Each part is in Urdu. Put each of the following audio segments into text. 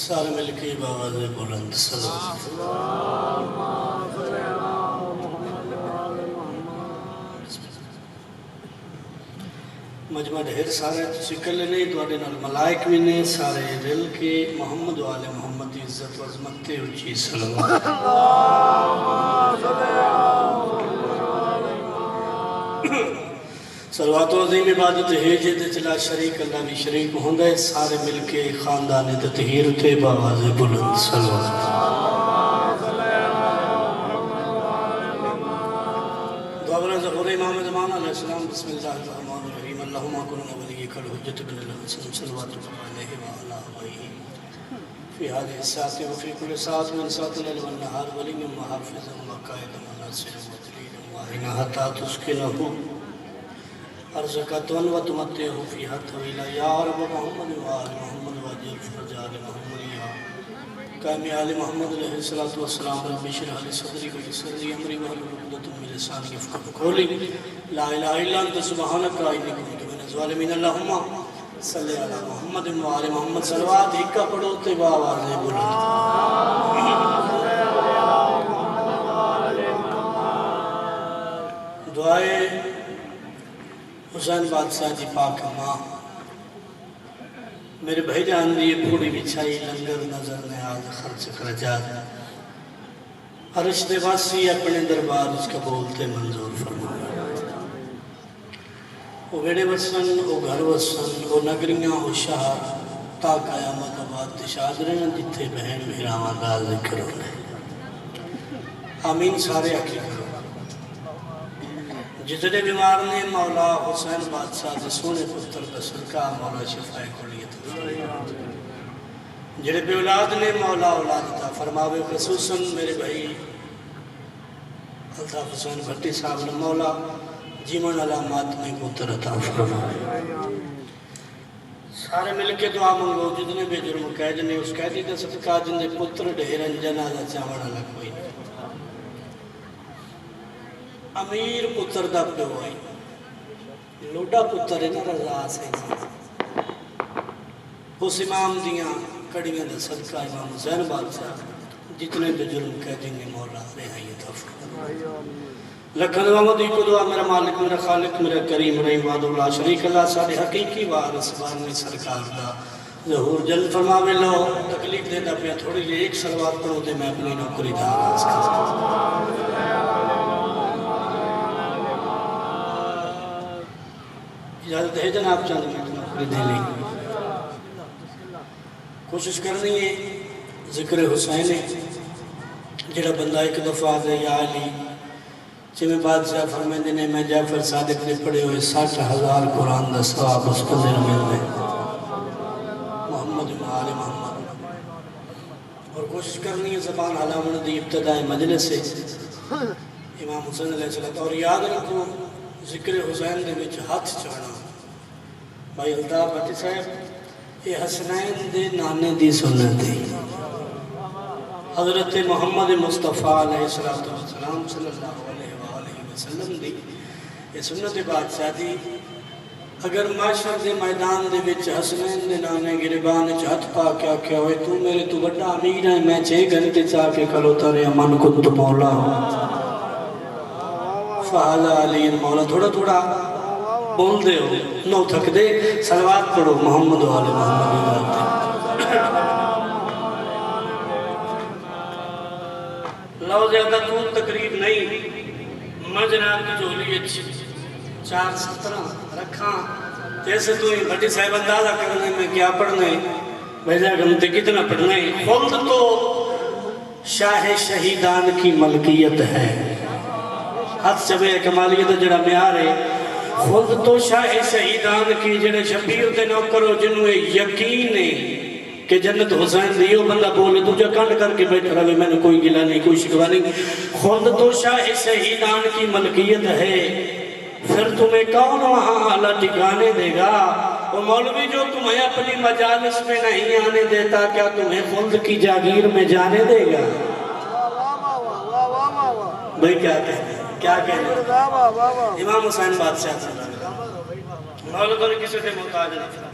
سارے مل کے باواز بلند مجمع ڈھیر سارے تسی کلے نہیں دوڑے نال ملائک بھی نے سارے دل کے محمد و آل محمد دی عزت و عظمت اچھی صلوات صلوات و عظیم عبادت ہے جد چلا شریک اللہ بھی شریک ہوندہ ہے سارے مل کے خاندان تطہیر تھے باواز بلند صلوات دعونا ظہور امام زمان علیہ السلام بسم اللہ الرحمن الرحیم اللہم اکرنا ولی کل حجت بن اللہ وسلم صلوات علیہ وعلا علیہ فی حال الساعت وفی کل ساعت من ساعت اللیل والنہار ولی من محافظ وقائد مناصر وطریر وعینہ حتی تسکنہو ارزقتون و تمتعہو فیہا طویلہ یا رب محمد و آل محمد و عجل فرج آل محمد یا قائمی آل محمد علیہ السلام رب شرح لی صدری و یسر لی امری و حل رکدت من لسانی یفقہ قولی لا الہ الا انت سبحانک انی کنت من الظالمین اللہم صلی علی محمد و آل محمد صلوات ہکا پڑھو تبا آواز بلند دعائے حسین بادشاہ جی پاک ماں میرے بھائی جان دیئے پوڑی بچھائی لنگر نظر نیاز خرچ خرجات عرش دے واسی اپنے دربار اس کا بولتے منظور فرمایا وہ بیڑے وسن وہ گھر وسن وہ نگریاں وہ شہر تا قیامت آباد تشادریں جتھے بہن بھیراوان دا ذکر ہونے آمین سارے آکے کرو جتنے بیمار نے مولا حسین بادشاہ دے سونے پتر دا صدقہ مولا شفائے کھولیت جڑے بے اولاد نے مولا اولاد تا فرماوے خصوصاً میرے بھائی الطاف حسین بھٹی صاحب نے مولا جیمن علامات میں پتر عطا فرماوے سارے مل کے دعا منگو جتنے بے جرم قید نے اس قیدی دا صدقہ جن دے پتر ڈھیرن جنازہ چاوڑا لگوئی امیر پتر دا پیو آئی لوڈا پتر ہے نا رضا سے اس امام دیاں کڑیاں دا صدقہ امام حسین بادشاہ جتنے بے جرم قیدی نے مولا رہائیت افر لکھن ومدی کو دعا میرا مالک میرا خالق میرا کریم رحیم وعد اللہ شریک اللہ سارے حقیقی وارث بانی سرکار دا ظہور جلد فرماوے لو تکلیف دے دا پیا تھوڑی لئے ایک صلوات پڑھو دے میں اپنی نوکری دا آغاز کرتا اجازت ہے جناب چاند میں نوکری دے لیں کوشش کرنی ہے ذکر حسین ہے جڑا بندہ ایک دفعہ دے یا علی چھ میں بادشاہ فرمائیں دینے میں جعفر صادق نے پڑھے ہوئے 60,000 قرآن دا ثواب اس کو دیر مل دے محمد و آل محمد اور کوشش کرنی ہے زبان علامن دی ابتدائی مجلس سے امام حسین علیہ السلام اور یاد رکھو ذکر حسین دے وچ ہاتھ چڑھنا بھائی الطاف بھٹی صاحب یہ حسنین دے نانے دی سنت دی حضرت محمد مصطفیٰ علیہ السلام صلی اللہ علیہ وآلہ وسلم دی یہ سنت بادشاہ دی اگر معاشر دے میدان دے وچ حسنین دے نانے گربان چہت پا کیا کیا ہوئے تو میرے تو بڑا امیر ہے میں 6 گھنٹے چاہ کے کلوتا رہے من کنت مولا فعلا علی مولا تھوڑا تھوڑا بول دے ہو نو تھک دے صلوات پڑھو محمد و آل محمد لو زیادہ طول تقریب نہیں مجناب کی جولی 4:17 رکھاں جیسے تو ہی بھٹی صاحب اندازہ کرنے میں کیا پڑھنے بھیجا گھنٹے کتنا پڑھنے خود تو شاہ شہیدان کی ملکیت ہے ہاتھ چبے کمالیت جڑا میار ہے خود تو شاہ شہیدان کی جڑے شبیر تے نوکرو جنہوں یقین ہے کہ جنت حسین دیو بندہ بولے تو جا کانڈ کر کے بیٹھ رہے میں نے کوئی گلہ نہیں کوئی شکوہ نہیں خود تو شاہ شہیدان کی ملکیت ہے پھر تمہیں کون وہاں اعلیٰ ٹھکانے دے گا وہ مولوی جو تمہیں اپنی مجالس میں نہیں آنے دیتا کیا تمہیں خلد کی جاگیر میں جانے دے گا بھئی کیا کہتے ہیں کیا کہتے ہیں امام حسین بادشاہ تھا مولا تو کسی سے محتاج نہیں تھا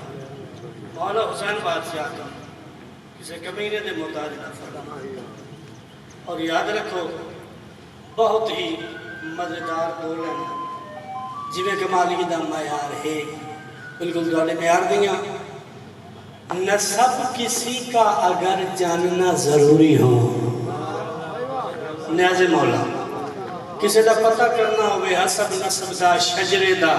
مولا حسین بادشاہ تھا کسی کمینے دے محتاج نہ فرما. اور یاد رکھو بہت ہی مزیدار بولن جویں کمالی دا معیار ہے بالکل تھوڑے معیار دیاں. نسب کسی کا اگر جاننا ضروری ہو نیاز مولا کسی دا پتہ کرنا ہوئے حسب نسب دا شجرے دا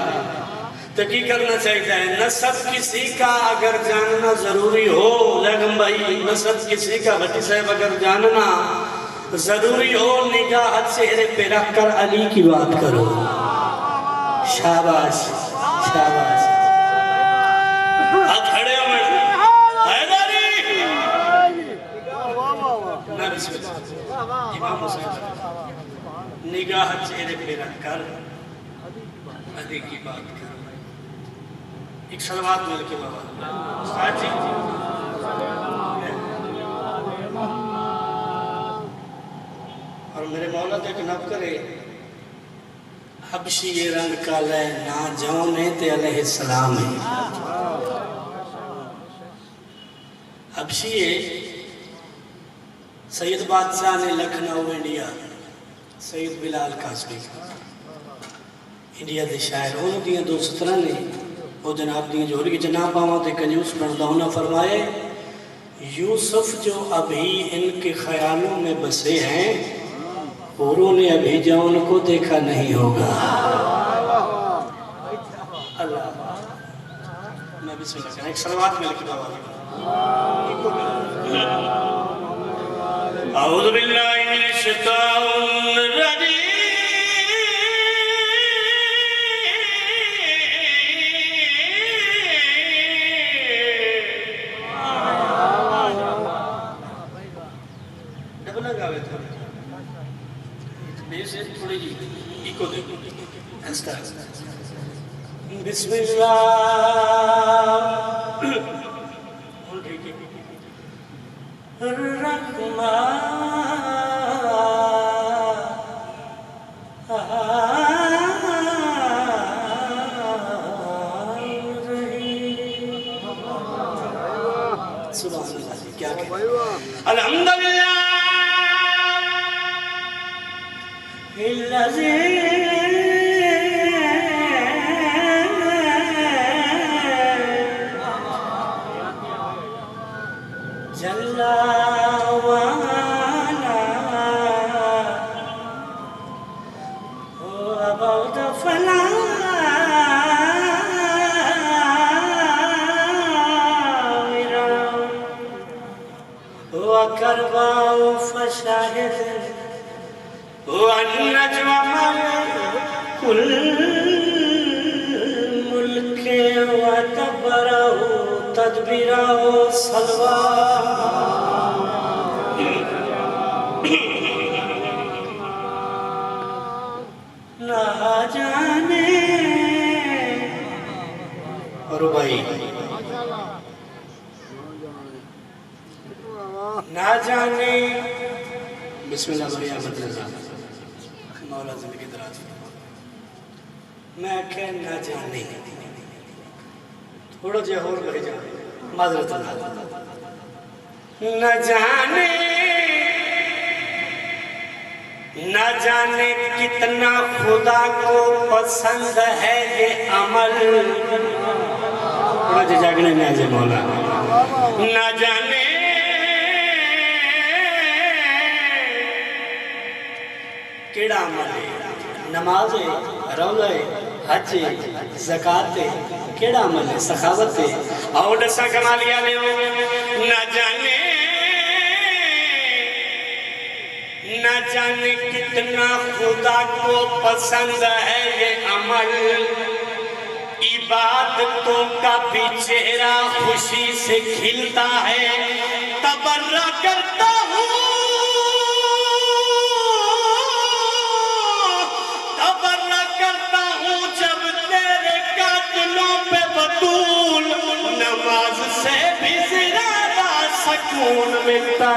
تو کی کرنا چاہیے ہے. نسب کسی کا اگر جاننا ضروری ہو لیکن بھائی نسب کسی کا بھٹی صاحب اگر جاننا ضروری ہو نگاہ چہرے پہ رکھ کر علی کی بات کرو. شاباش شاباش ہاتھ کھڑے ہو میں حیداری نا بسم اللہ امام حسین نگاہ چہرے پہ رکھ کر علی کی بات کرو. ایک صلوات مل کے بابا استاد جی اور میرے مولا دیکھ نب کرے حبشی یہ رنگ کالا ہے نا جون ہے تے علیہ السلام ہے. حبشی ہے سید بادشاہ نے لکھنؤ انڈیا سید بلال قاسمی انڈیا دے شاعر انہوں دیاں دو سترہ نے وہ جناب دیاں جو ہوئی جناب آماں تے کنیوس پڑھتا ہونا فرمائے یوسف جو ابھی ان کے خیالوں میں بسے ہیں اوروں نے ابھی جون کو دیکھا نہیں ہوگا. اللہ میں بسم اللہ کریں ایک صلوات میں لکھی بابا اعوذ باللہ من الشیطان الرجیم ڈبل لگاوے تھا بیس تھوڑی جی ایکو دے ایسا بسم اللہ سبحان اللہ کیا کہتے ہیں الحمدللہ جل وعلا وبعد فلا وكرباء فشاهد والنجم كل ملك وتبره تدبيره صلوى نہ جانے اور بھائی نہ جانے بسم اللہ بھائی احمد رضا مولا زندگی دراز میں کہ نہ جانے تھوڑا جہاں اور بھائی جانے معذرت اللہ نہ جانے نہ جانے کتنا خدا کو پسند ہے یہ عمل تھوڑا جہاں جاگنے میں آجے مولا نہ جانے کیڑا عمل ہے نماز ہے روزہ ہے حج ہے زکاة ہے کیڑا عمل ہے سخاوت ہے اور دسا کمالیا لے نہ جانے کتنا خدا کو پسند ہے یہ عمل عبادتوں کا بھی چہرہ خوشی سے کھلتا ہے تبرہ کرتا ہوں نماز سے بھی زیادہ سکون ملتا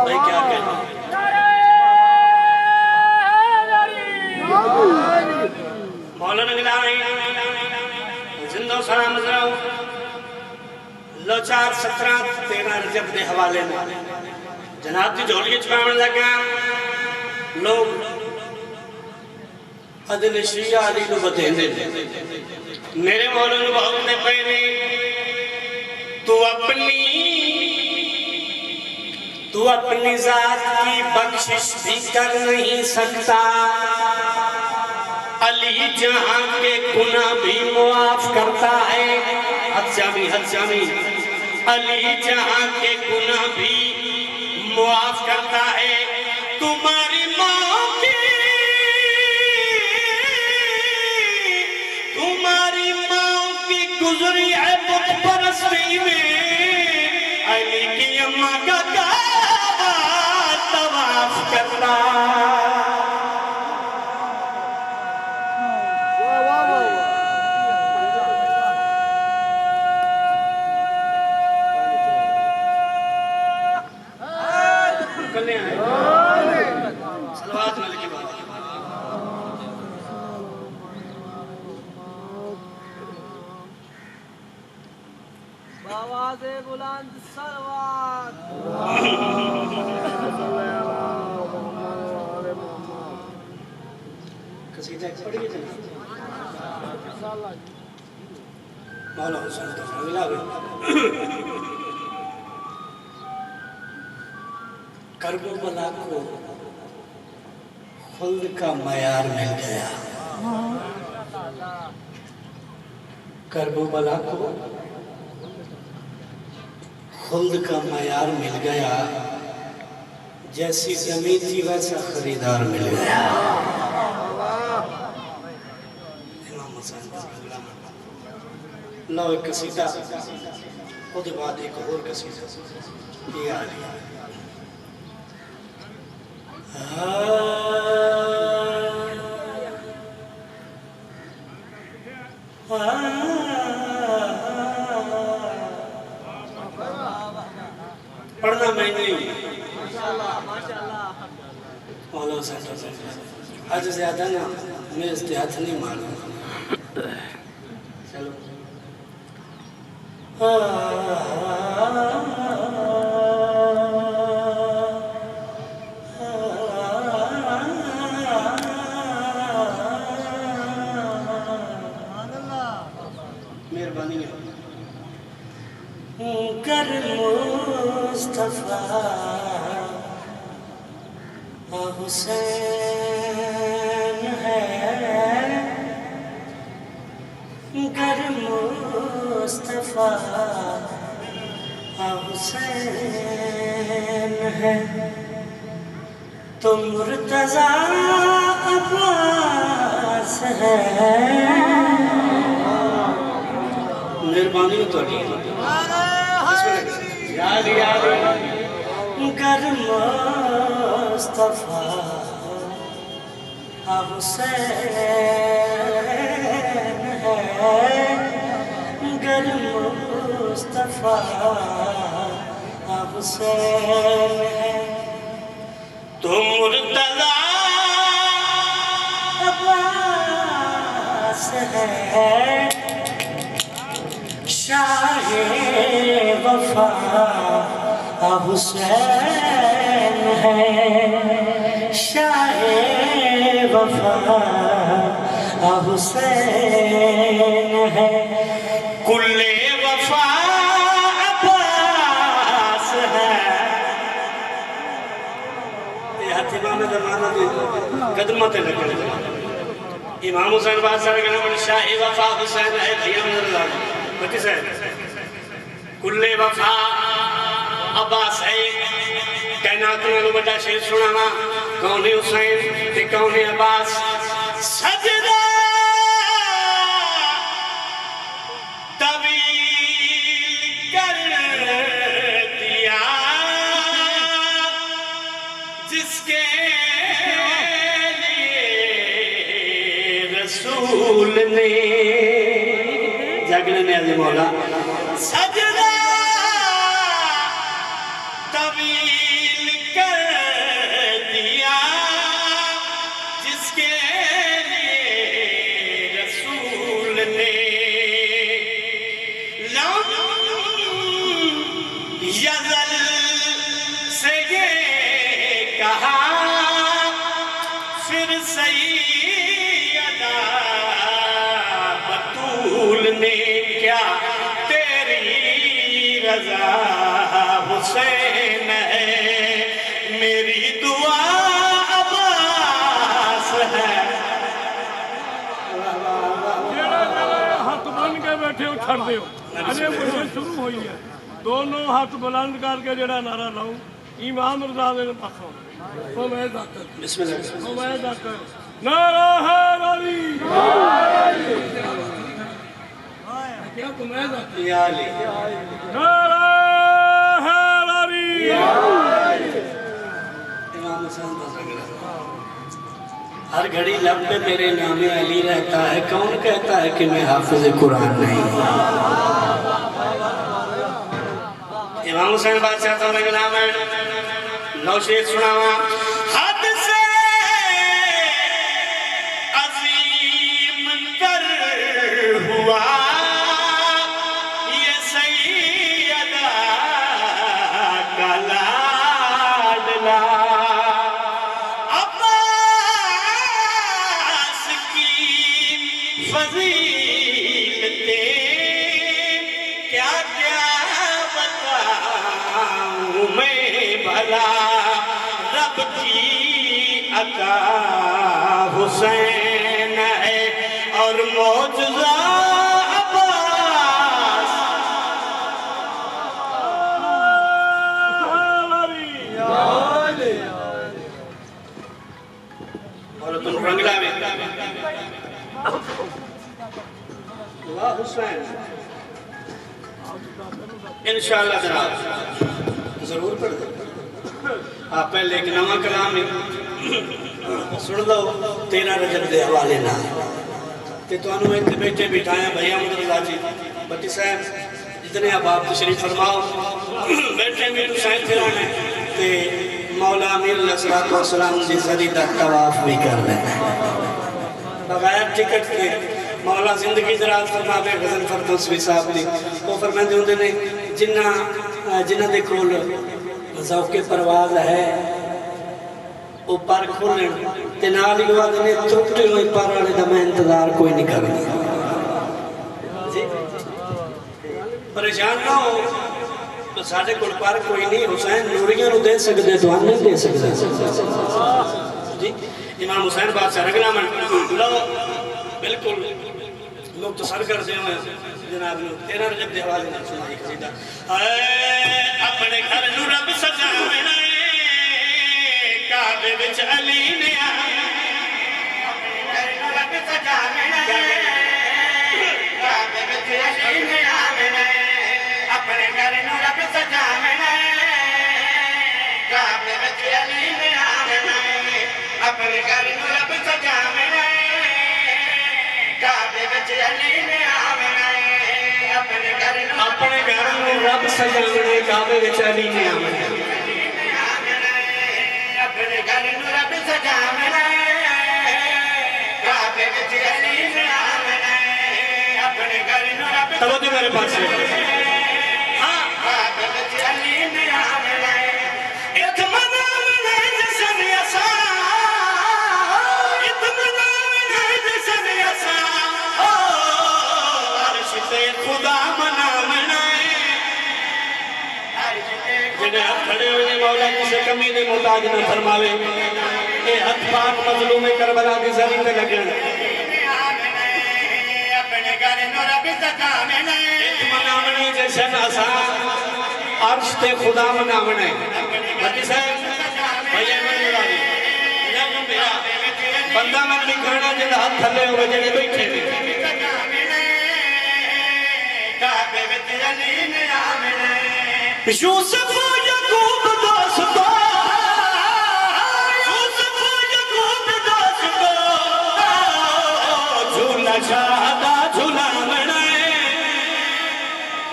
بھائی کیا کہنا مولانا گلائیں زندہ و سلام ازراؤ دو چار 17-13 رجب دے حوالے میں جناب دی جھولیے چھپاون لگا لوگ عدل شیعہ علی نو بدے دے میرے مولا نو بہت نے پہنے تو اپنی ذات کی بخشش بھی کر نہیں سکتا علی جہاں کے گناہ بھی معاف کرتا ہے حد جامی علی جہاں کے گناہ بھی معاف کرتا ہے تمہاری ماں کی گزری ہے بت پرستی میں علی کی اماں کا کعبہ طواف کرتا سلوات ملک کی بات آواز بلند سلوات قصیدہ ایک پڑھی جناب مولا حسین تفرہ ملا گئے کرب و بلا کو خلد کا معیار مل گیا کرب و بلا کو خلد کا معیار مل گیا جیسی زمین تھی ویسا خریدار مل گیا امام حسین لو ایک قصیدہ خود بعد ایک اور قصیدہ یہ آلی پڑھنا میں نہیں مولا حسین آج زیادہ نا میں استحاد نہیں مانوں چلو مہربانی ہے گر مصطفیٰ حسین ہے گر مصطفیٰ حسین ہے تو مرتضیٰ عباس ہے مہربانی تو گر مصطفیٰ حسین ہے گر مصطفیٰ حسین ہے تو مرتضیٰ عباس ہے شاہ وفا حسین ہے شاہ وفا حسین ہے کل وفا عباس ہے یہ ہاتھی مانا درمانا دی قدمت لکھنے امام حسین بات سارے کہنے پر شاہ وفا حسین ہے دھیان اللہ بکی سے کل وفا عباس ہے کائنات میں لو بڑا شیر سنانا کون حسین تے کون عباس سجدہ طویل کر دیا جس کے لیے رسول نے جاگنے نے عظیم مولا سجدہ طویل کر دیا جس کے لیے رسول نے لمبا یزل سے یہ کہا پھر سیدہ بطول نے کیا تیری رضا حسین ہے میری دعا عباس ہے ہاتھ بن کے بیٹھے ہو چھڑ دیو اجے مجھے شروع ہوئی ہے دونوں ہاتھ بلند کر کے جڑا نعرہ لاؤں امام رضا دے پاسوں او میں ذکر بسم اللہ او میں ذکر نعرہ حیدری کیا تو میں ذکر یا علی نعرہ حیدری امام حسین کا ذکر ہر گھڑی لب پہ میرے نام علی رہتا ہے کون کہتا ہے کہ میں حافظ قرآن نہیں امام حسین بادشاہ تو رنگ نام ہے نو شیخ سناوا حد سے عظیم تر ہوا یہ سیدہ کا لاڈلا عباس کی فضیلتیں کیا کیا بتاؤں میں بھلا رب کی عطا حسین ہے اور معجزہ عباس اور تم رنگلا میں اللہ حسین انشاءاللہ جناب ضرور پڑھ دیں آپ پہلے ایک نواں کلام ہے سن لو 13 رجب دے حوالے نہ تے تو انہوں ایک بیٹے بٹھائیں بھائی احمد رضا جی بٹی صاحب جتنے اب آپ تشریف فرماؤ بیٹھے میں حسین پھرانے تے مولا امیر علیہ السلام جی زری دا طواف بھی کر لیں بغیر ٹکٹ کے مولا زندگی دراز فرما بے غزل فردوسوی صاحب دی وہ فرمائیں دے ہوندے نے جنہ دے کول ذوق پرواز ہے وہ پر کھولن تے نال ہی وہ نے ٹوٹے ہوئے پر والے دا میں انتظار کوئی نہیں کرنا جی پریشان نہ ہو تو ساڈے کول پر کوئی نہیں حسین نوریاں نو دے سکدے تو ہم نہیں دے سکدے جی امام حسین بادشاہ رگلا من لو بالکل مختصر کر دے ہوئے جناب نے 13 رجب دے حوالے نال سنائی قصیدہ اپنے گھر نو رب سجاونا کعبے وچ علی نے اپنے گھر نو رب سجاونا کعبے وچ علی نے اپنے گھر نو رب سجاونا کعبے وچ علی نے اپنے گھر نو رب سجاونا کعبے وچ علی نے اپنے گھر نو رب سجاونے کعبے وچ علی نے اپنے گھر نو رب سجاونے کعبے وچ علی نے اپنے گھر نو رب توجہ میرے پاس ہے ہاں کعبے وچ علی نے اطمینان جسن یسا اطمینان جسن یسا عرش تے خدا جنہیں ہاتھ کھڑے ہوئے مولا کسے کمی نے محتاج نہ فرماوے اے ہاتھ پاک مظلوم کربلا دی زمین تے لگن اپنے گھر نو رب سجاونا اطمینان جیسے آسان عرش تے خدا مناونا بھٹی صاحب بھائی احمد رضا جی بندہ من لکھانا جنہیں ہاتھ تھلے ہوئے جنہیں بیٹھے میں کعبے وچ علی نے آمنا یوسف و یعقوب دوستو یوسف و یعقوب دوستو جھولا شاہدہ جھولا منائے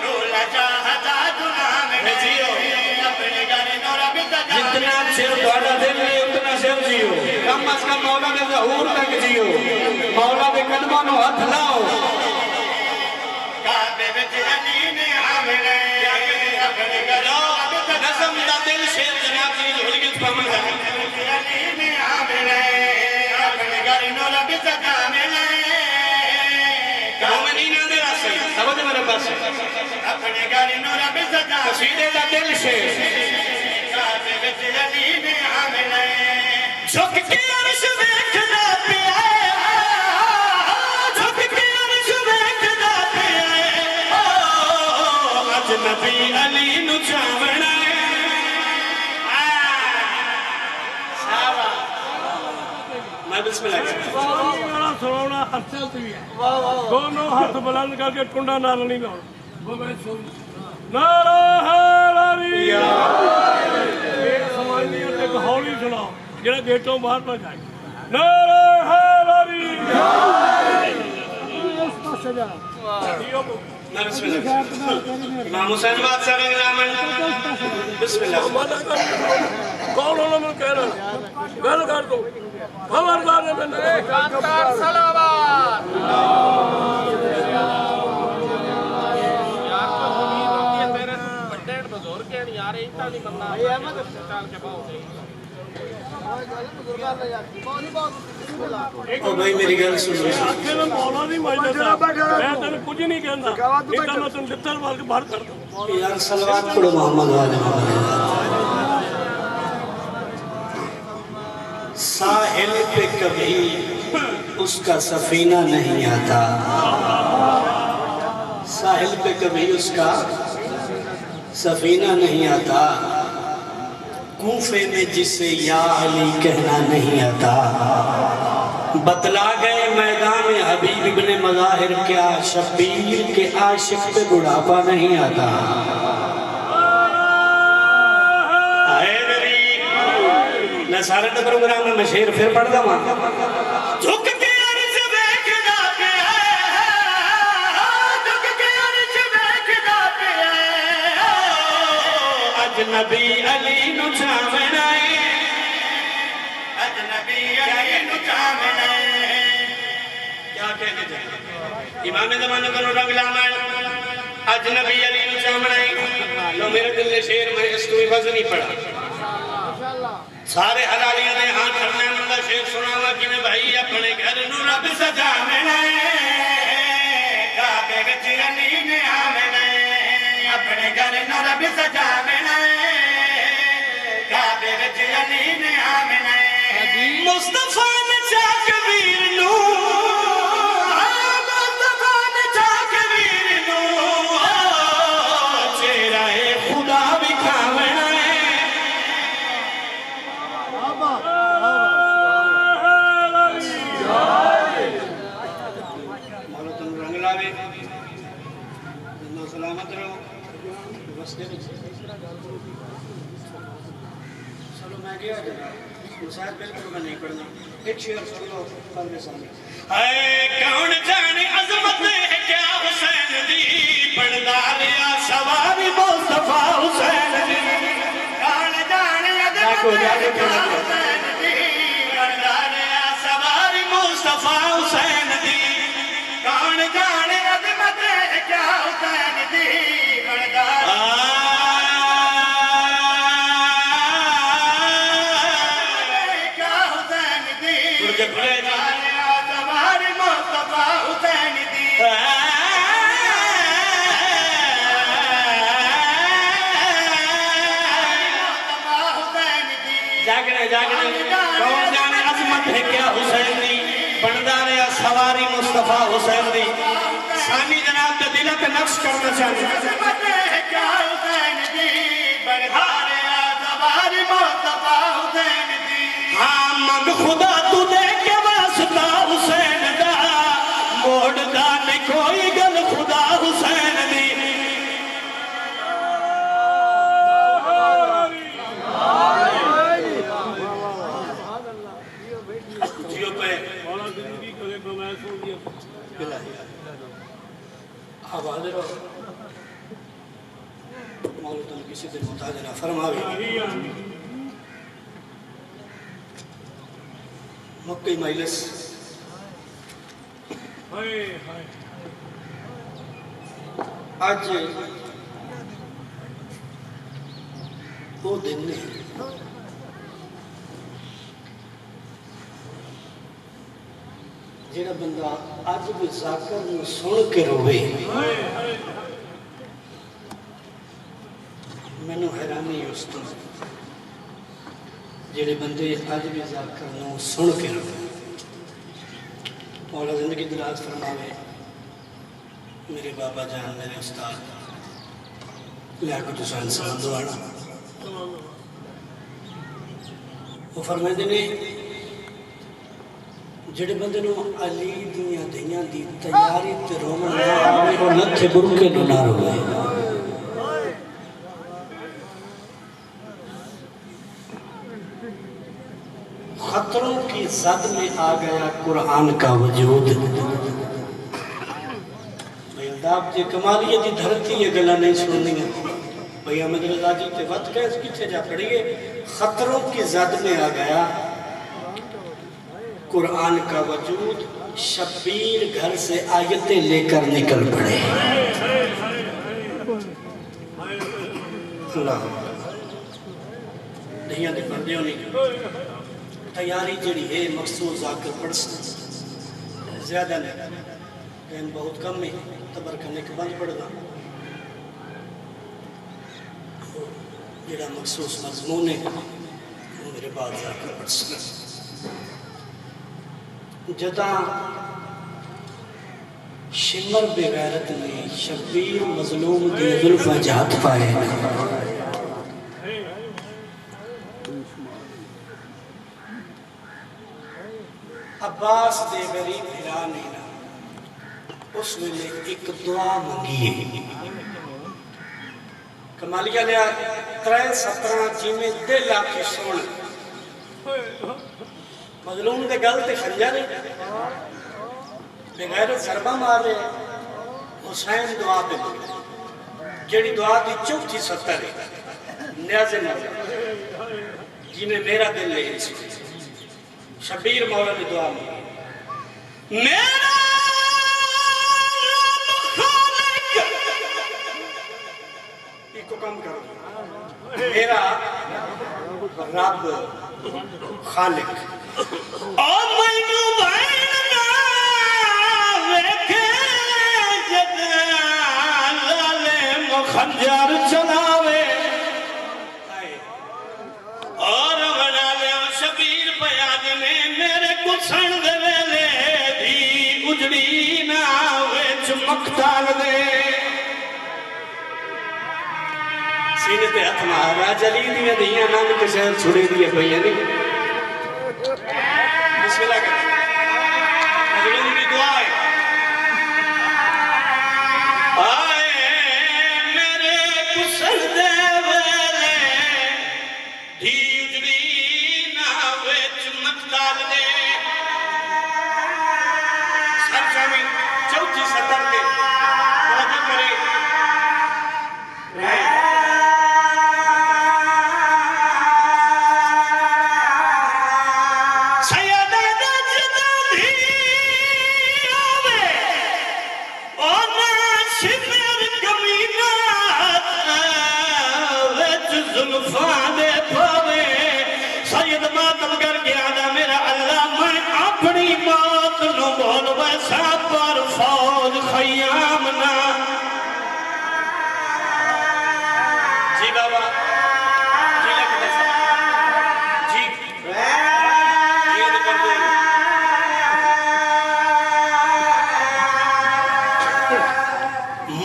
جھولا شاہدہ جھولا منائے اپنے گھر نو رب سجاونا جتنا چر دوڑا دل لے اتنا چر جیو کم از کم مولا نے ظہور تک جیو مولا دے قدموں نو ہاتھ لاؤ کعبے وچ علی نے آمنا اپنے گھر پمدا علی نے آمنے اپنے گھر نو رب سجا ملے کام نہیں نہ دے راسے سمجھ میرے پاس اپنے گھر نو رب سجا قصیدے دا دل سے کعبے وچ علی نے آمنے جھک کے عرش ویکھدا پیا جھک کے عرش ویکھدا پیا اج نبی علی نو چاونا میں بسم اللہ سنونا ہاتھوں سے بھی ہے دونوں ہاتھ بلند کر کے ٹنڈا نال نہیں لاؤ نعرہ حیدری ایک سمجھ نہیں ہے ایک ہولی سناؤ جڑا گیٹوں باہر نہ جائے نعرہ حیدری میں بسم اللہ امام حسین بادشاہ رنگ بسم اللہ کون ہونا میں کہہ رہا گل کر دو خبردار ہے میں کانتار سلامات یار تو امید ہوتی ہے میرے بڑے بزرگ ہیں یار ایتا نہیں بننا چال کے باؤ او بھائی میری گل سن آخر مولا نہیں مجھے صاحب میں تینوں کچھ نہیں کہنا نہیں میں تینوں لتر مار کے باہر کر دوں یار صلوات پڑھو محمد والے محمد ساحل پہ کبھی اس کا سفینہ نہیں آتا ساحل پہ کبھی اس کا سفینہ نہیں آتا کوفے میں جسے یا علی کہنا نہیں آتا بتلا گئے میدان حبیب ابن مظاہر کیا شبیر کے عاشق پہ بڑھاپا نہیں آتا میں سارے تو پروگرام میں شیر پھر پڑھ دا ماں جھک کے عرش بیکھدا پیا جھک کے عرش بیکھدا پیا اجنبی علی نو چاونا اجنبی علی نو چاونا کیا کہنے جائے امام زمانہ کرو رنگ لانا اجنبی علی نو چاونا لو میرے دل نے شیر میں اس کوئی وزن نہیں پڑا سارے حلالیاں دے ہاں کرنے مندہ شیخ سناوا کی میں بھائی اپنے گھر نو رب سجا ملے کعبے وچ علی نے آمنے اپنے گھر نو رب سجا ملے کعبے وچ علی نے آمنے مصطفیٰ نے چاک ویر نو مصطفیٰ نے چاک ویر نو چہرہ خدا بھی کھاونا سلامت رہو چلو میں گیا مسائل بالکل میں نہیں پڑھنا ایک شعر سن لو پڑھنے سامنے اے کون جانے عظمت ہے کیا حسین دی بنداریا سواری مصطفیٰ حسین دی کون جانے عظمت ہے کیا حسین دی بنداریا سواری مصطفیٰ حسین دی کون جانے عظمت ہے کیا حسین دی سواری مصطفیٰ حسین دی ثانی جناب دا دلہ پہ نقش کرنا چاہتے ہیں عظمت ہے کیا حسین دی بردار سواری مصطفیٰ حسین دی ہاں منگ خدا تو دے کے واسطہ حسین دا موڑ دا نہیں کوئی گل خدا حسین دی جیو پہ اب حاضر ہو مولتن کسی دن متاجرہ فرماوی مکہ مجلس آج وہ دن نہیں جڑا بندہ اج بھی ذاکر نو سن کے روے مینوں حیرانی اس تو جڑے بندے اج بھی ذاکر نو سن کے روے مولا زندگی دراز فرماوے میرے بابا جان میرے استاد لیاقت حسین صاحب دوانا وہ فرمائے نے جڑے بندے نو علی دیاں دیاں دی تیاری تے رومن نہ آوے وہ نتھے برکے نو نہ روے خطروں کی زد میں آ گیا قرآن کا وجود بھئی الداب جے کمالیہ دی دھرتی یہ گلہ نہیں سننی ہے بھئی احمد رضا جی تے وقت گئے اس پیچھے جا پڑھئے خطروں کی زد میں آ گیا قرآن کا وجود شبیر گھر سے آیتیں لے کر نکل پڑے اللہ دہیاں دے پردے ہونے کی تیاری جڑی ہے مقصود ذاکر پڑھ سکتے زیادہ نہیں لیکن بہت کم ہے تبر کرنے کے بند پڑھ گا جڑا مخصوص مضمون ہے وہ میرے بعد ذاکر پڑھ سکتے جدا شمر بے غیرت نے شبیر مظلوم دی ظلفہ جات پائے عباس دے غریب بھرا نینا اس میں نے ایک دعا منگی کمالیہ لیا 3-17 جی میں دل آکے سونا مظلوم دے گل تے خنجر بے غیرت ضربہ مارے حسین دعا پہ مانگے جڑی دعا دی چوتھی 70 نیاز مولا جنہیں میرا دل لے سکتے شبیر مولا نے دعا مانگی میرا رب خالق ایک کو کم کرو میرا رب خالق اور مینو بیننا ویکھے جدان لالے مخنجر چلاوے اور ونالے شبیر بیاد نے میرے کسن دے ویلے دی اجڑی نہ ویچ مقتال دے سینے تے ہتھ مارا جلی دیا دیاں نام کے شہر چھوڑے دیا بھئی نہیں بسم اللہ کریں مظلوم کی دعا ہے آئے میرے کسل دے ویلے دھی اجڑی نہ ویچ مقتال دے سرچہ میں چوتھی 70 دے توجہ کرے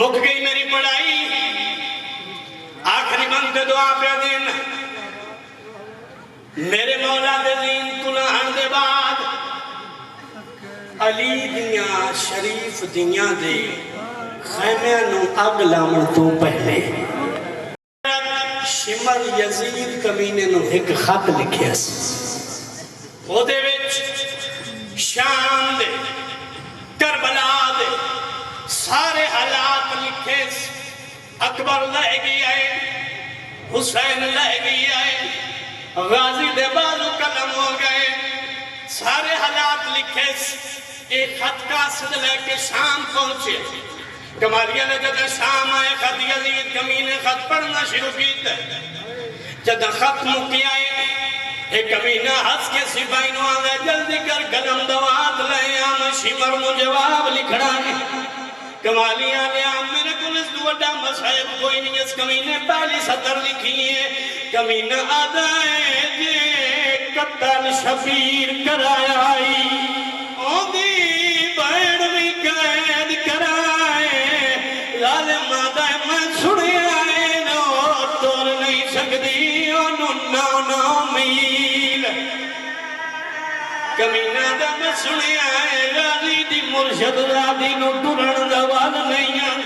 مک گئی میری پڑھائی آخری منگ دعا پہ دن میرے مولا دے دین تلہن دے بعد علی دیاں شریف دیاں دے خیمیاں نو اگ لامن تو پہلے شمر یزید کمینے نو ایک خط لکھیا سی وہ دے وچ شام دے کربلا دے سارے حالات لکھے اکبر لے گئی آئے حسین لے گئی آئے غازی دے بازو قلم ہو گئے سارے حالات لکھے ایک خط کا صد لے کے شام پہنچے کمالیہ نے جب شام آئے خط یزید کمینے خط پڑھنا شروع کیتا جب خط مکی آئے ایک کمینہ ہس کے سپاہی نو آدھے جلدی کر قلم دوات لے آم شمر مو جواب لکھڑا ہے کمالیاں لے آم میرے کل اس دوڑا مسائب کوئی نہیں اس کمینے پہلی سطر لکھی ہے کمینہ آدھائے جے قتل شبیر کرایا آئی اوندی بیڑ بھی قید کرائے ظالم آدھائے میں سڑے آئے نو تور نہیں سکتی انہوں نو میل کمینہ دا میں سنے آئے راضی دی مرشد راضی نو ٹرن دوال نہیں آئے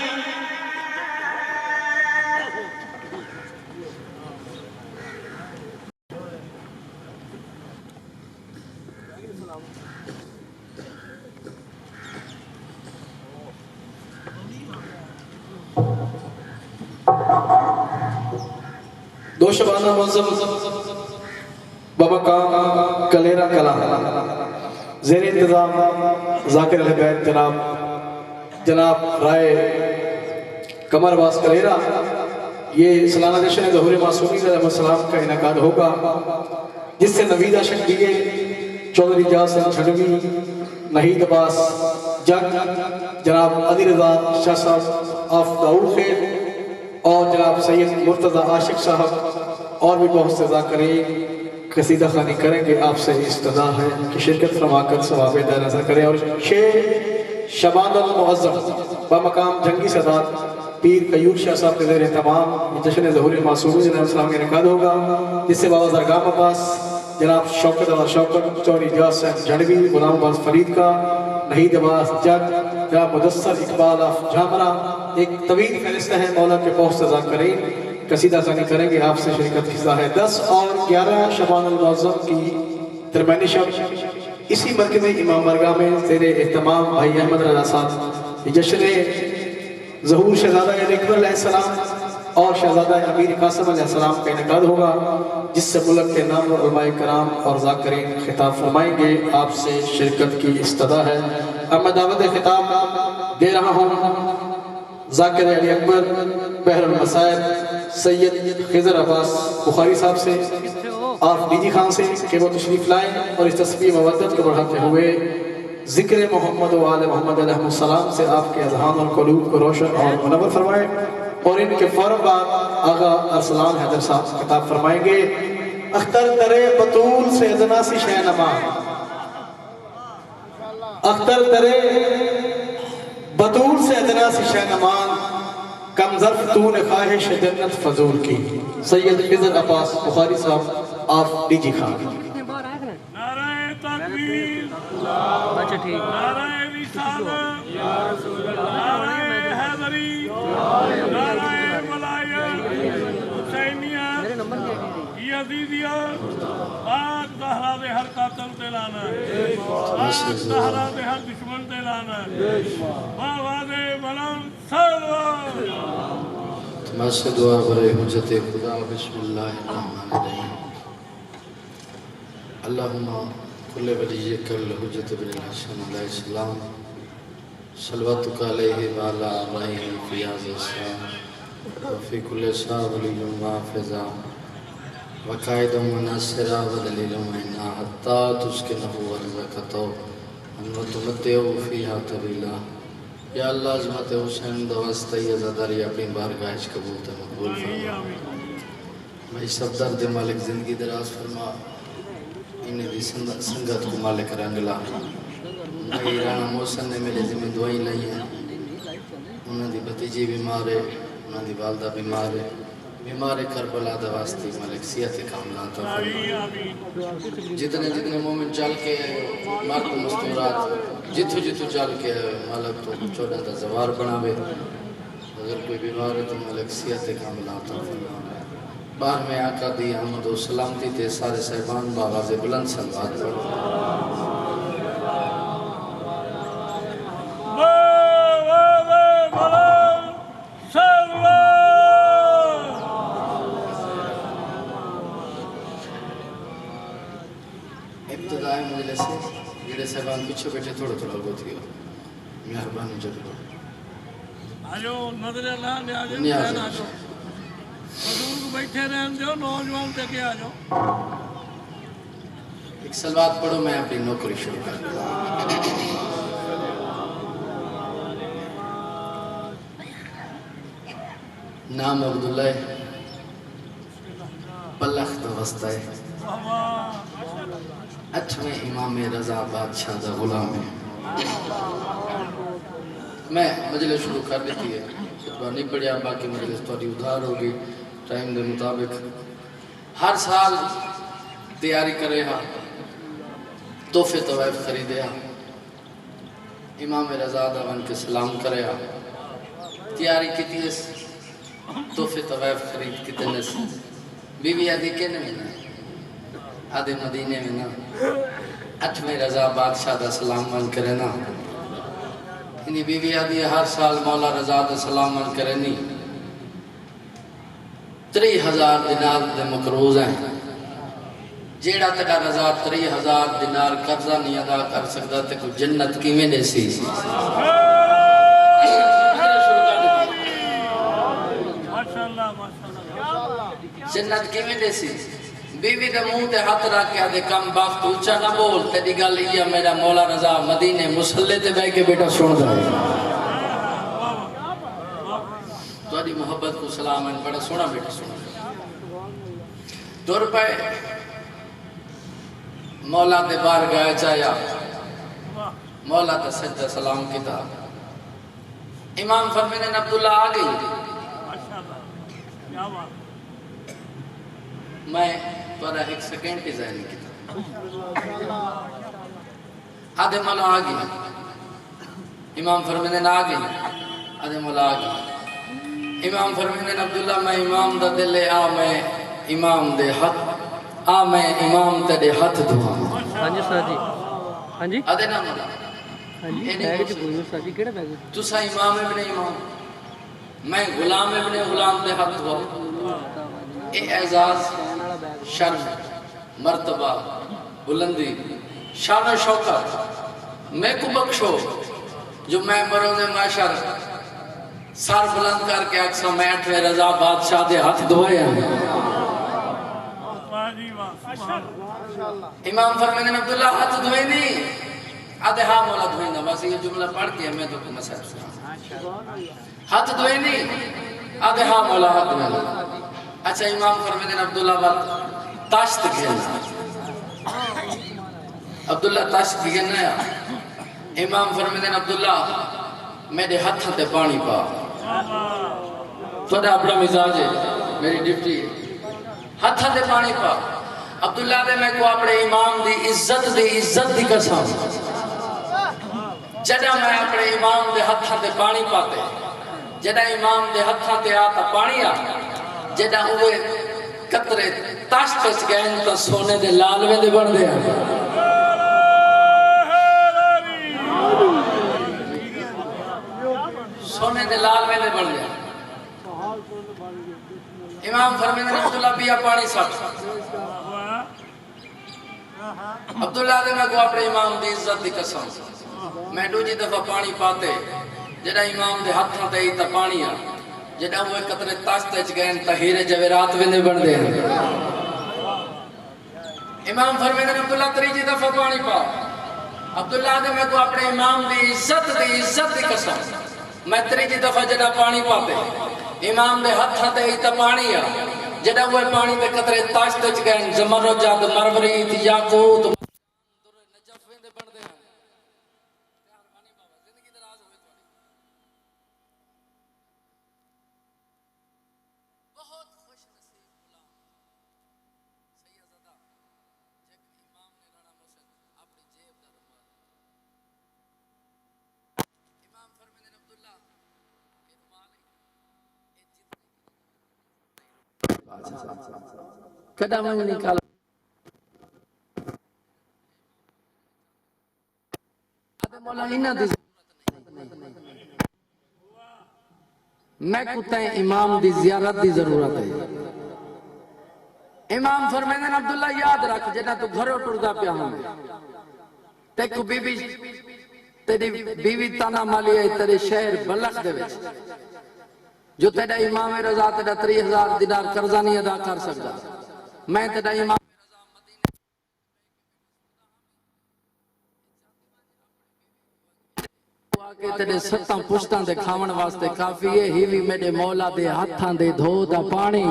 دو شبانہ معظم بمقام کلیرہ کلام زیر انتظام ذاکر علیہ بیت جناب رائے کمر باز کلیرہ یہ سالانہ جشن ظہور معصومی علیہ السلام کا انعقاد ہوگا جس سے نوید عاشق دیگے چودھری جاسم چھڑوی نہید عباس جگ جناب علی رضا شاہ صاحب آف داؤد خیر اور جناب سید مرتضی عاشق صاحب اور بھی بہت سے ذاکرین قصیدہ خوانی کریں گے آپ سے استدعا ہے کہ شرکت فرما کر ثواب دہ نظر کریں اور شیر شبان المعظم بمقام جنگی سادات پیر قیور شاہ صاحب کے زیر تمام جشن ظہور معصومی علیہ السلام کا انعقاد ہوگا جس سے بابا زرگام عباس جناب شوکت اللہ شوکت چوری جاس جھڑوی غلام عباس فرید کا نہید عباس جگ جناب مدثر اقبال آف جامرہ ایک طویل فہرست ہے مولا کے بہت سے ذاکرین قصیدہ ثانی کریں گے آپ سے شرکت حصہ ہے 10 اور 11 شبان المعظم کی درمیانی شب اسی مرکز امام برگاہ میں زیر اہتمام بھائی احمد رضا صاحب یہ جشن ظہور شہزادہ اکبر علیہ السلام اور شہزادہ امیر قاسم علیہ السلام کا انعقاد ہوگا جس سے ملک کے نام اور علماء کرام اور ذاکرین خطاب فرمائیں گے آپ سے شرکت کی استدعا ہے اب میں دعوت خطاب دے رہا ہوں ذاکر علی اکبر بحر المصائب سید خضر عباس بخاری صاحب سے آپ ڈی جی خان سے کہ وہ تشریف لائیں اور اس تصویر مودت کو بڑھاتے ہوئے ذکر محمد و آل محمد علیہ السلام سے آپ کے اذہان اور قلوب کو روشن اور منور فرمائیں اور ان کے فوراً بعد آغا ارسلان حیدر صاحب خطاب فرمائیں گے اختر ترے بطول سے ادنا سی شہ نما اختر ترے بطول سے ادنا سی شہ نمان کم ظرف تو نے خواہش جنت فضول کی سید خضر عباس بخاری صاحب آپ ڈی جی خان نعرہ تکبیر نعرہ رسالت نعرہ حیدری نعرہ ولایت حسینیہ یزیدیہ پاک زہرا دے ہر قاتل تے لانا پاک زہرا دے ہر دشمن تے لانا آواز بلند سلوات تماسے دعا برے حجت خدا بسم اللہ الرحمن الرحیم اللہم کل ولی کل حجت بن الحسن علیہ السلام صلواتک علیہ وعلا آبائہ فیاض السلام وفی کل سا ولی محافظہ وقائد مناصرہ ودلیل معینہ حتی تسکنہ ورزقتو انوتمتعو فیہا طویلہ یا اللہ عظمت حسین دوست عزاداری اپنی بارگاہ قبول تے مقبول فرما میں سب درد مالک زندگی دراز فرما انہیں دی سنگت کو مالک رنگ لا نئی رانا موسن نے میرے ذمہ دعائیں لائی ہیں انہوں دی بھتیجی بیمار ہے انہوں دی والدہ بیمار ہے بیمار کربلا دواستی مالک صحت کاملہ عطا فرما جتنے مومن چل کے مرد مستورات جتو چل کے مالک تو چوڑا دا زوار بناوے اگر کوئی بیمار ہے تو مالک صحت کاملہ عطا فرما بار میں آقا دی حمد و سلامتی تے سارے صاحبان باواز بلند صلوات ابتدائی مجلے سے جڑے صاحبان پیچھے بیٹھے تھوڑا گو تھی مہربانی ضرور آجو نظر اللہ نے آجو نیاز بزرگ بیٹھے رہن دیو نوجوان تے کے آجو ایک سلوات پڑھو میں اپنی نوکری شروع کر دوں. نام عبداللہ پلخت وسطہ 8ویں امام رضا بادشاہ دا غلام ہے. میں مجلس شروع کر دیتی ہے، خطبہ نہیں پڑھیا، باقی مجلس تھوڑی ادھار ہوگی ٹائم دے مطابق. ہر سال تیاری کرے ہاں، تحفے طوائف خریدے ہاں، امام رضا دا ون کے سلام کرے ہاں، تیاری کیتی ہے، تحفے طوائف خرید کتنے سے. بیوی آدھی کہنے میں نا آدھے مدینے میں نا 8ویں رضا بادشاہ دا سلام من کرے نا. انہی بیوی آدھی ہر سال مولا رضا دا سلام من کرے نہیں. 30,000 دینار دے مقروض ہیں. جیڑا تکا رضا 30,000 دینار قرضہ نہیں ادا کر سکتا تے کو جنت کی میں نے سی. جنت کی میں نے سی. بیوی دے منہ تے ہاتھ رکھ کے آدھے کم بخت اونچا نہ بول، تیری گل یہ میرا مولا رضا مدینے مسلح تے بہ کے بیٹا سن دے. تھوڑی محبت کو سلام ہے، بڑا سونا بیٹا سونا. 2 روپے مولا دے بار گائے چاہیا، مولا تے سجدہ سلام کیتا. امام فرمینے عبداللہ آ گئی. میں تھوڑا 1 سیکنڈ کی ذہن کیتا. آدھے مولا آ گئی. امام فرمینے آ گئی. آدھے مولا آ گئی. امام فرمینے عبداللہ میں امام دا دلے آ میں امام دے ہاتھ آ میں امام تے ہاتھ دعا. ہاں جی سر جی. ہاں جی آدھے نا مولا ہاں جی بیگ چ بولو سر جی کیڑا بیگ؟ تسا امام ابن امام، میں غلام ابن غلام دے حق دعا. اے اعزاز، شرم، مرتبہ، بلندی، شان و شوکت میں کو بخشو جو میں بروز معاشر سار بلند کر کے اکسا میں 8ویں رضا بادشاہ دے ہاتھ دعائے ہیں. امام فرمینے عبداللہ ہاتھ دعائے نہیں. آدھے ہاں مولا دعائے نا، بس یہ جملہ پڑھ کے میں تو مسئلہ سنا. ہاتھ دعائے نہیں. آدھے ہاں مولا ہاتھ دعائے نا. اچھا امام فرمینے عبداللہ بات تاشت کھیلنا. عبداللہ تاشت کھیلنا ہے. امام فرمینے عبداللہ میرے ہاتھ تے پانی پا. تھوڑا اپنا مزاج ہے، میری ڈیوٹی ہے. ہاتھ تے پانی پا. عبداللہ دے میں کو اپنے امام دی عزت دی قسم، جڑا میں اپنے امام دے ہاتھ تے پانی پاتے، جڑا امام دے ہاتھ تے آتا پانی آ، جڑا ہوئے قطرے تاشت وچ گئے تو سونے دے لالوے دے بن دے. سونے دے لالوے دے بن دے. امام فرمینے عبداللہ بیا پانی سب. عبداللہ دے میں کو اپنے امام دی عزت دی قسم، میں دوجی دفعہ پانی پاتے، جڑا امام دے ہاتھاں تے تا پانی آ، جڑا وہ قطرے تاشت وچ گئے تا ہیرے جواہرات وندے بن دے. امام فرمینے عبداللہ تریجی دفعہ پانی پا. عبداللہ دے میں کو اپنے امام دی عزت دی قسم، میں تریجی دفعہ جڑا پانی پاتے، امام دے ہاتھاں تے تا پانی آ، جڑا وہ پانی دے قطرے تاشت وچ گئے زمرجد مروریت یاقوت نجف وندے بن دے. کدا میں نکالا مولا انہاں دی میں کتے امام دی زیارت دی ضرورت ہے. امام فرمینے عبداللہ یاد رکھ جنہ تو گھروں ٹردا پیا ہوں تے کو تیری بیوی تانا مالی ہے تیرے شہر بلخ دے وچ جو تیرا امام رضا تیرا 30,000 دینار قرضہ نہیں ادا کر سکتا. میں تیرا امام کے تیرے ستاں پشتاں دے کھاون واسطے کافی ہے ہی بھی میرے مولا دے ہاتھاں دے دھو دا پانی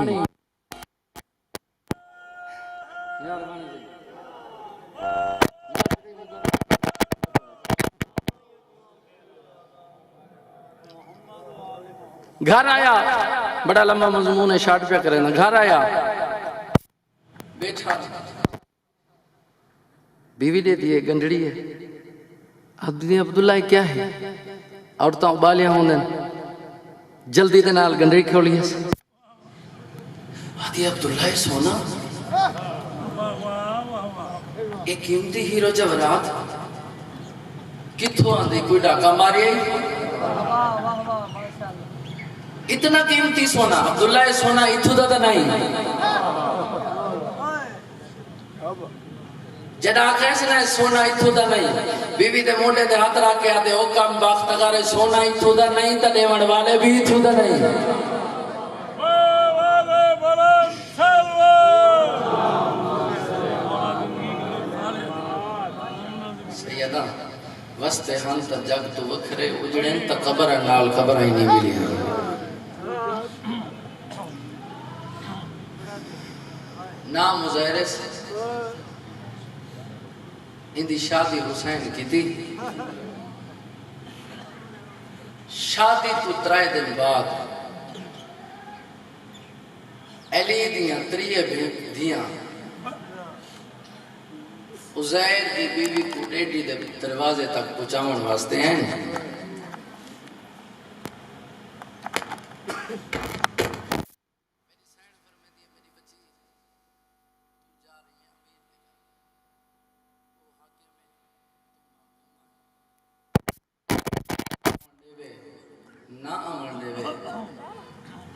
گھر آیا بڑا لمبا مضمون ہے شارٹ پہ کرے نا گھر آیا بیٹھا بیوی دے دیئے گنڈڑی ہے عبداللہ کیا ہے عورتاں ابالیاں ہوندن جلدی دے نال گنڈڑی کھولی ہے آدھی عبداللہ سونا ایک قیمتی ہیرو جوہرات کتھوں آندھی کوئی ڈاکہ ماری آئی اتنا قیمتی سونا عبداللہ سونا اتھو دا نہیں جڑا کیسنا ہے سونا اتھو دا نہیں بیوی دے موڑے دے ہاتھ رکھ کے آتے او کم باختگارے سونا اتھو دا نہیں تا دیوان والے بھی اتھو دا نہیں سیدہ وستے ہم تا جگ تو وکھرے اجڑیں تا قبر نال قبر ہی نہیں ملی نام مظاہرے سے اندھی شادی حسین کی تھی شادی تو 3 دن بعد علی دیاں 3 دھیاں عزیر دی بیوی کو ڈیڈی دے دروازے تک پہنچاون واسطے ہیں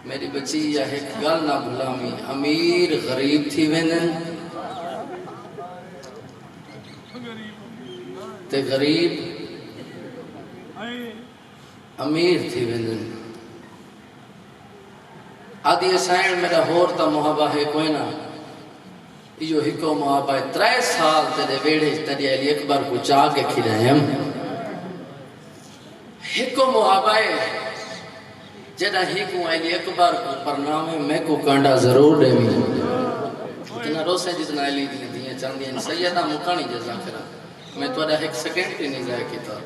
میری بچی یا ایک گل نہ بھلامی امیر غریب تھی ویندن تے غریب امیر تھی ویندن آدھی اسائن میرا ہور تا محبہ ہے کوئی نہ یہ ہکو محبہ ہے 3 سال تیرے ویڑے تیرے علی اکبر کو چاہ کے کھلے ہیں ہکو محبہ ہے جدہ ہی کو علی اکبر کو پرنامے میں کو کانڈا ضرور دے میں اتنا روسے جتنا علی دیئے چاندی ہیں سیدہ مکانی جزا کرا میں تو ایک سیکنڈ کی نہیں ضائع کی تھا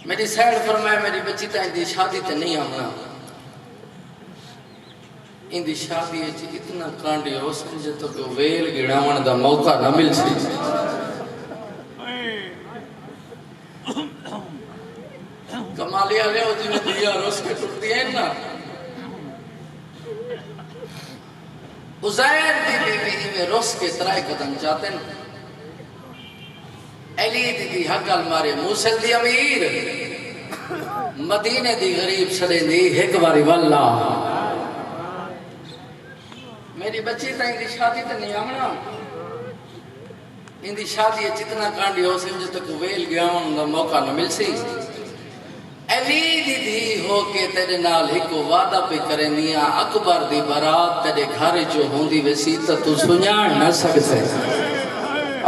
میری سیڈ فرمائے میری بچی تا اندھی شادی تے نہیں آمنا اندھی شادی ہے اتنا کانڈی ہو سمجھے تو کہ ویل گڑاون دا موقع نہ مل سی کمالی آلے ہوتی میں دیا روز کے ٹوٹتی ہیں نا عزیر دی بیوی میں روز کے 3 قدم چاہتے ہیں علی دی حقل مارے موسیل دی امیر مدینے دی غریب سڑے دی ایک باری واللہ میری بچی تا اندھی شادی تے نہیں آمنا اندھی شادی ہے جتنا کانڈی ہو سمجھے تو ویل گیا ہوں موقع نہ مل سی علی دی ہو کے تیرے نال ہکو وعدہ پہ کریں نیا اکبر دی برات تیرے گھر جو ہوندی ویسی تو سنیان نہ سکتے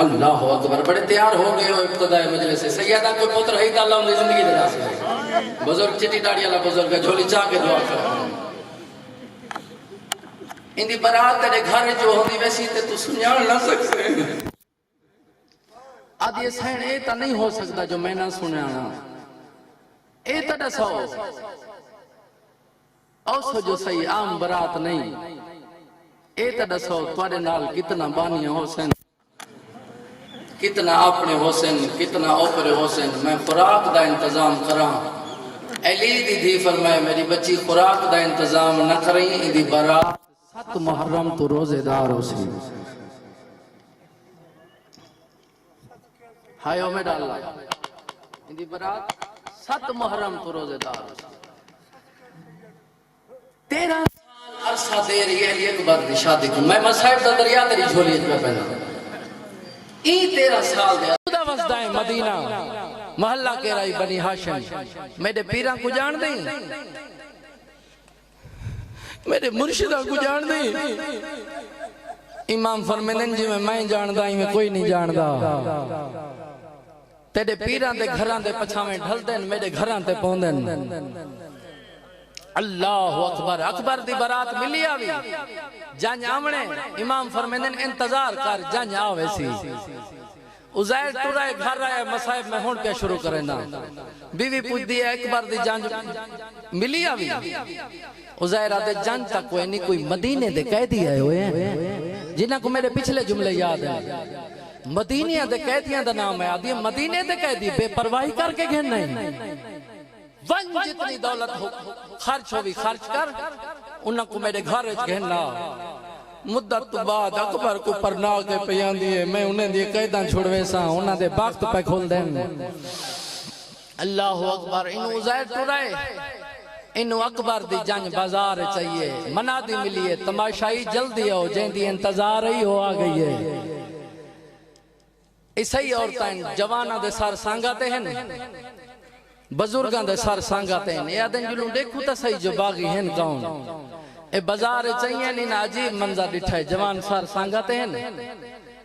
اللہ اکبر بڑے تیار ہو گئے ہو ابتدائی مجلس سے سیدہ کوئی پتر ہے تا اللہ انہیں زندگی دے رہا سے بزرگ چٹی ڈاڑی اللہ بزرگ ہے جھولی چاہ کے دعا کر اندھی برات تیرے گھر جو ہوندی ویسی تو سنیان نہ سکتے آدھی سین اے تا نہیں ہو سکتا جو میں نہ سنیانا اے تا دسو اوسو جو صحیح عام برات نہیں اے تا دسو توڑے نال کتنا بانیاں حسین کتنا اپنے حسین کتنا اوپرے حسین میں خوراک دا انتظام کراں علی دی فرمائے میری بچی خوراک دا انتظام نہ کریں دی برات 7 محرم تو روزے دار ہو سی ہائے میں ڈالا دی برات 7 محرم تو روزے دار ہو سی 13 سال عرصہ دے رہی ہے ایک بار دی شادی کو میں مسائب دا دریا تیری جھولیت میں پہنا ای 13 سال دے خدا وزدائے مدینہ محلہ کے رائی بنی ہاشم میرے پیران کو جان دیں میرے مرشدہ کو جان دیں امام فرمیدن جی میں جاندہ ہی میں کوئی نہیں جاندہ تیرے پیران دے گھران دے پچھاویں ڈھل دین میرے گھران تے پوندن اللہ اکبر اکبر دی برات ملی آوی جان آمنے امام فرمیندن انتظار کر جان آوے سی عزیر ٹورائے گھر رہے مسائب میں ہون پہ شروع کریں نا بیوی پوچھ دی اکبر دی جان ملی آوی عزیر آدھے جان تک کوئی نہیں کوئی مدینے دے قیدی آئے ہوئے ہیں جنہ کو میرے پچھلے جملے یاد ہیں مدینے دے قیدیاں دا نام ہے آدھی مدینے دے قیدی بے پرواہی کر کے گھن نہیں ون جتنی دولت ہو خرچ ہوئی خرچ کر انہاں کو میرے گھر گھننا مدت بعد اکبر کو پرنا کے پیان دیئے میں انہیں دیئے قیدان چھوڑوے ساں انہاں دے باقت پہ کھول دیں اللہ اکبر انہوں عزیر ٹورائے انہوں اکبر دی جنگ بازار چاہیے منا دی ملیے تماشائی جلدی ہو جن دی انتظار ہی ہو آگئی ہے اسائی عورتیں جوانہ دے سار سانگاتے ہیں بزرگاں دے سار سانگاتے ہیں یہ آدھیں جلوں دیکھو تا صحیح جو باغی ہیں گاؤں اے بازار چاہیے نہیں نا عجیب منظر ڈٹھا ہے جوان سار سانگاتے ہیں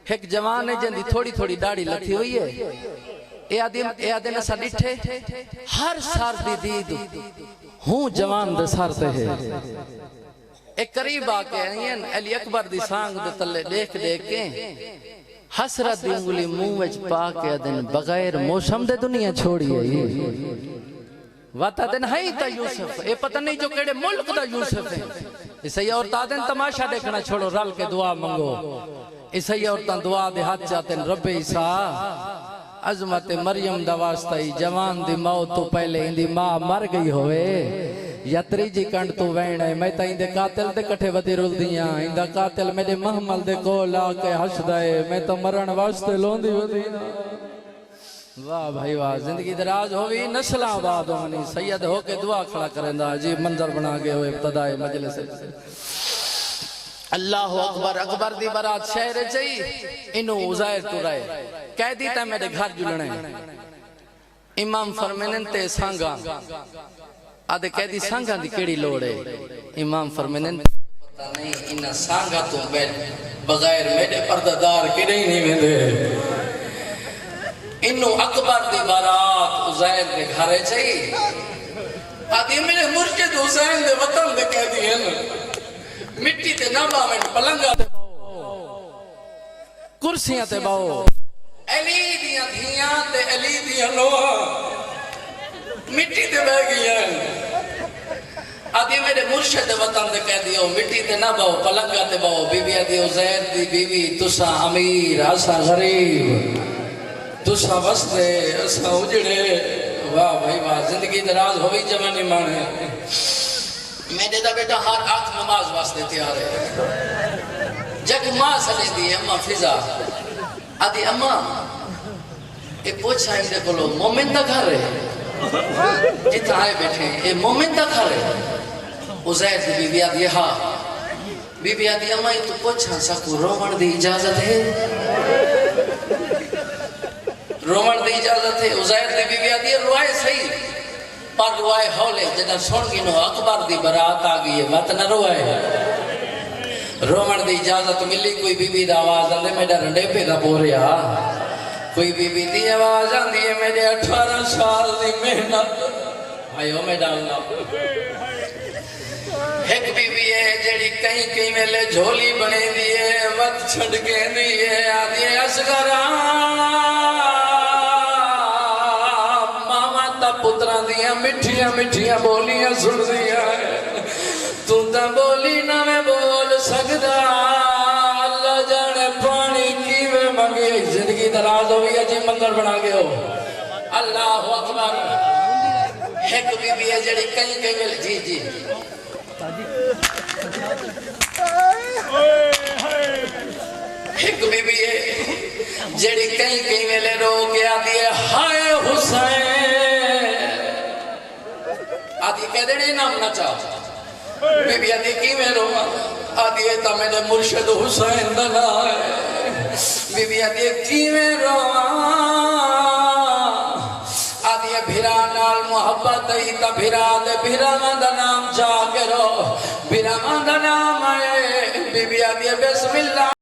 ایک جوان ہے جن دی تھوڑی تھوڑی داڑھی لکھی ہوئی ہے اے آدھیں نسا ڈٹھے ہر سار دی دید ہوں جوان دے سارتے ہیں ایک قریب آکے ہیں علی اکبر دی سانگ دے تلے دیکھ دیکھ کے حسرت دی انگلی منہ وچ پا کے دن بغیر موسم دے دنیا چھوڑی ہے واتا دن ہے تا یوسف اے پتہ نہیں جو کیڑے ملک دا یوسف ہے اسے عورتاں دن تماشا دیکھنا چھوڑو رل کے دعا منگو اسے عورتاں دعا دے ہاتھ جاتے رب عیسیٰ عظمت مریم دا واسطہ جوان دی موت تو پہلے ان دی ماں مر گئی ہوئے یتری جی کنڈ تو وین ہے میں تا ان دے قاتل دے کٹھے ودی رول دیاں ان دا قاتل میرے محمل دے کول آ کے حس دائے میں تو مرن واسطے لوندی ودی واہ بھائی واہ زندگی دراز ہوئی نسلہ آباد ہونی سید ہو کے دعا کھڑا کریں دا عجیب منظر بنا گئے ہوئے ابتدائی مجلس اللہ اکبر اکبر دی برات شہر چاہی انہوں عزیر ٹورائے قیدی تا میرے گھر جلنے امام فرمینن تے سانگا آدھے قیدی سانگا دی کیڑی لوڑے امام فرمینن پتہ نہیں انہا سانگا تو بغیر میرے پرددار کی نہیں میں دے انہوں اکبر دی برات عزیر دے گھرے چاہی آدھی میرے مرشد حسین دے وطن دے قیدی ہیں مٹی تے نامہ میں پلنگا تے باؤ کرسیاں تے باؤ علی دیاں دھیاں تے علی دیاں لوہا مٹی تے بہ گئی ہیں آدھی میرے مرشد وطن دے کہہ دیو مٹی تے نہ باؤ پلنگا تے باؤ بی بی آدھی زید دی بی بی تسا امیر اسا غریب تسا وستے اسا اجڑے واہ بھائی واہ زندگی دراز ہوئی جوانی مانے میرے دا بیٹا ہر آنکھ نماز واسطے تیار ہے جب ماں سلی دی اماں فضا آدھی اماں اے پوچھا ہی دے کلو مومن دا گھر ہے جتا آئے بیٹھے اے مومن دا گھر ہے عزیر دی بی بی آدھی ہاں بی بی آدھی اماں تو پوچھا سکو رومن دی اجازت ہے رومن دی اجازت ہے عزیر دی بی بی آدھی روائے صحیح پر روائے ہولے جنہ سن گی نو اکبر دی برات آگئی ہے بات نہ روائے رومن دی اجازت ملی کوئی بی بی دا آواز آندے میڈا رنڈے پہ دا بوریا کوئی بی بی دی آواز آندی ہے میڈے 18 سال دی محنت آئیو میڈا اللہ ایک بی بی ہے جیڑی کہیں کہیں میں لے جھولی بنے دیئے وقت چھڑ کے دیئے آدھی ہے اسگران پتران دیاں مٹھیاں مٹھیاں بولیاں سن دیاں تو تا بولی نہ میں بول سکتا اللہ جانے پانی کی میں منگے زندگی دراز ہوئی عجیب منظر بنا گئے ہو اللہ اکبر ایک بی بی ہے جڑی کہیں کہیں میں جی جی ایک بی بی ہے جڑی کہیں کہیں میں لے رو گیا دیئے ہائے حسین آدھی کہہ دیڑی نام نہ چاہتا بی بی آدھی کی میں رو آدھی ہے تا میرے مرشد حسین دنا ہے بی بی آدھی کی میں رو آدھی ہے بھیرا نال محبت ہی تا بھیرا دے بھیرا مندہ نام چاہ کے رو بھیرا مندہ نام آئے بی بی آدھی ہے بسم اللہ